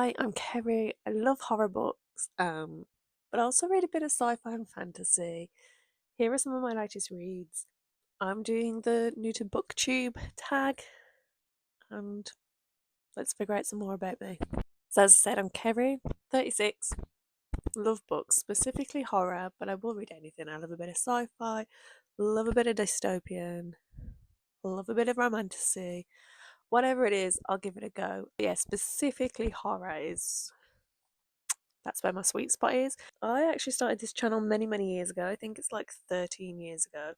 Hi, I'm Kerri. I love horror books, but I also read a bit of sci-fi and fantasy. Here are some of my latest reads. I'm doing the new to booktube tag, and let's figure out some more about me. So as I said, I'm Kerri, 36, love books, specifically horror, but I will read anything. I love a bit of sci-fi, love a bit of dystopian, love a bit of romantasy. Whatever it is, I'll give it a go. But yeah, specifically horror is that's where my sweet spot is. I actually started this channel many, many years ago. I think it's like 13 years ago.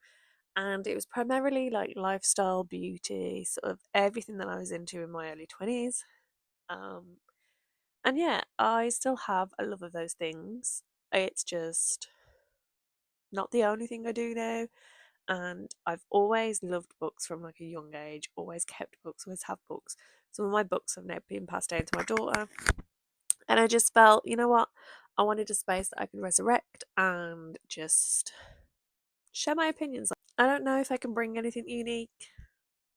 And it was primarily like lifestyle, beauty, sort of everything that I was into in my early 20s. Um, and yeah, I still have a love of those things. It's just not the only thing I do now. And I've always loved books from like a young age, always kept books, always have books. Some of my books have now been passed down to my daughter. And I just felt, you know what? I wanted a space that I could resurrect and just share my opinions on. I don't know if I can bring anything unique.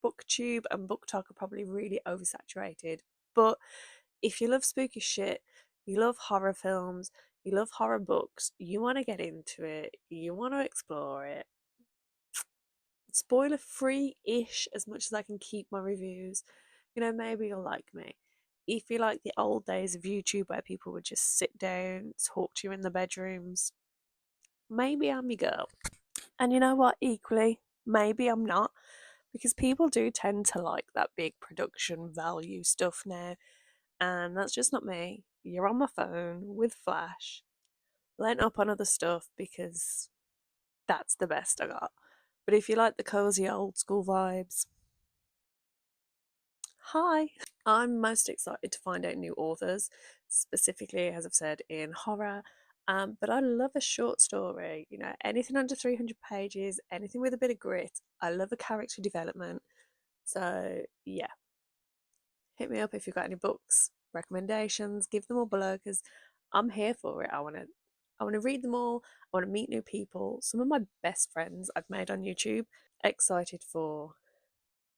Booktube and BookTok are probably really oversaturated. But if you love spooky shit, you love horror films, you love horror books, you want to get into it, you want to explore it. Spoiler free ish as much as I can keep my reviews. Maybe you'll like me. If you like the old days of YouTube where people would just sit down, talk to you in the bedrooms, maybe I'm your girl. And you know what? Equally, maybe I'm not, because people do tend to like that big production value stuff now, and that's just not me. You're on my phone with Flash, laying up on other stuff because that's the best I got. But if you like the cozy old school vibes, hi! I'm most excited to find out new authors, specifically, as I've said, in horror. But I love a short story, anything under 300 pages, anything with a bit of grit. I love a character development. So, yeah, hit me up if you've got any books, recommendations, give them all below because I'm here for it. I want to read them all. I want to meet new people. Some of my best friends I've made on YouTube. Excited for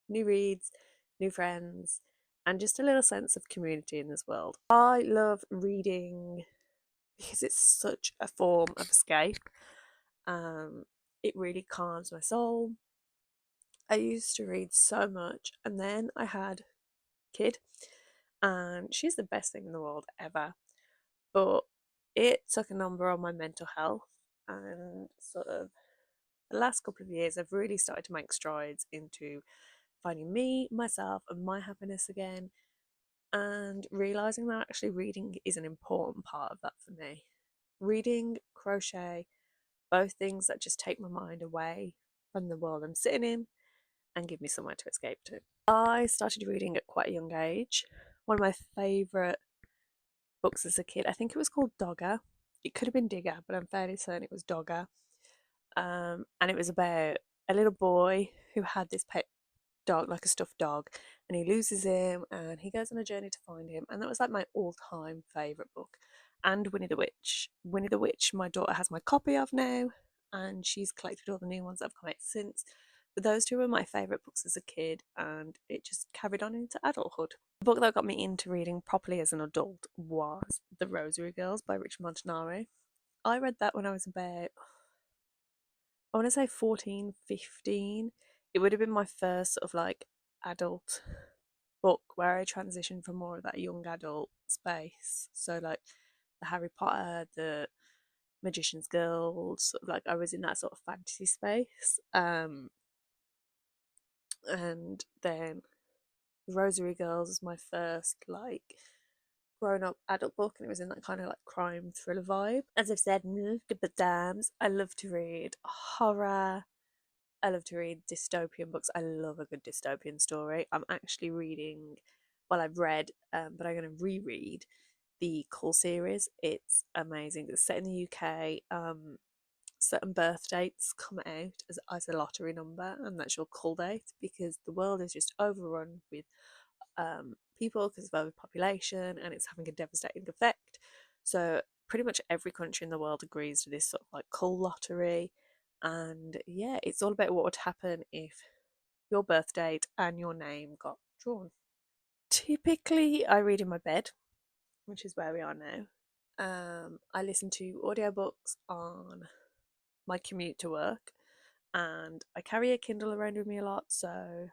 new reads, new friends, and just a little sense of community in this world. I love reading because it's such a form of escape. Um, it really calms my soul. I used to read so much, and then I had a kid, and she's the best thing in the world ever. But it took a number on my mental health, and sort of the last couple of years, I've really started to make strides into finding me, myself, and my happiness again, and realizing that actually reading is an important part of that for me. Reading, crochet, both things that just take my mind away from the world I'm sitting in and give me somewhere to escape to. I started reading at quite a young age. One of my favourite books as a kid, I think it was called Dogger. It could have been Digger, but I'm fairly certain it was Dogger. And it was about a little boy who had this pet dog, like a stuffed dog, and he loses him and he goes on a journey to find him. And that was like my all-time favourite book. And Winnie the Witch. Winnie the Witch, my daughter has my copy of now, and she's collected all the new ones that have come out since. But those two were my favourite books as a kid, and it just carried on into adulthood. The book that got me into reading properly as an adult was The Rosary Girls by Richard Montanaro. I read that when I was about, I want to say 14, 15. It would have been my first sort of like adult book where I transitioned from more of that young adult space. So like the Harry Potter, the Magician's Guild, sort of like I was in that sort of fantasy space. And then Rosary Girls was my first like grown up adult book, and it was in that kind of like crime thriller vibe. As I've said, but dams, I love to read horror. I love to read dystopian books. I love a good dystopian story. I'm actually reading, well, I've read, but I'm going to reread the Cull series. It's amazing. It's set in the UK. Certain birth dates come out as a lottery number, and that's your cull date because the world is just overrun with people because of overpopulation, and it's having a devastating effect. So pretty much every country in the world agrees to this sort of like cull lottery, and yeah, it's all about what would happen if your birth date and your name got drawn. Typically, I read in my bed. which is where we are now. I listen to audiobooks on my commute to work, and I carry a Kindle around with me a lot. So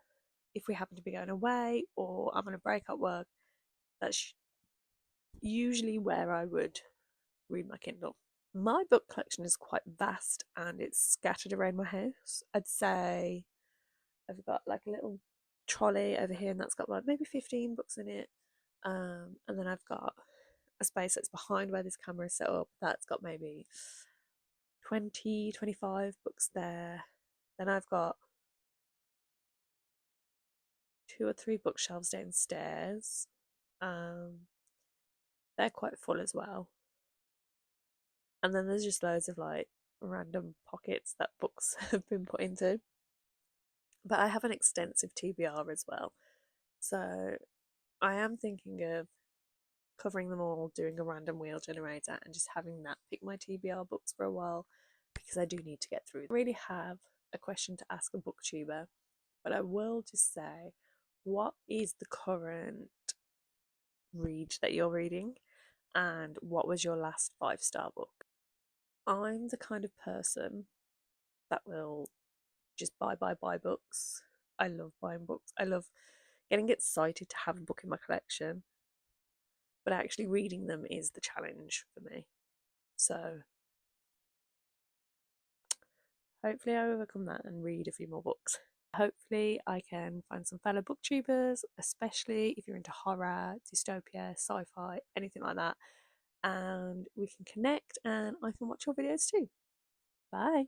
if we happen to be going away or I'm on a break at work, that's usually where I would read my Kindle. My book collection is quite vast and it's scattered around my house. I'd say I've got like a little trolley over here, and that's got like maybe 15 books in it. And then I've got a space that's behind where this camera is set up, that's got maybe 20, 25 books there. Then I've got 2 or 3 bookshelves downstairs. They're quite full as well. And then there's just loads of like random pockets that books have been put into. But I have an extensive TBR as well. So I am thinking of covering them all, doing a random wheel generator, and just having that pick my TBR books for a while, because I do need to get through. I don't really have a question to ask a booktuber, but I will just say, what is the current read that you're reading, and what was your last 5-star book? I'm the kind of person that will just buy books. I love buying books. I love getting excited to have a book in my collection, but actually reading them is the challenge for me. So hopefully I overcome that and read a few more books. Hopefully I can find some fellow booktubers, especially if you're into horror, dystopia, sci-fi, anything like that, and we can connect and I can watch your videos too. Bye.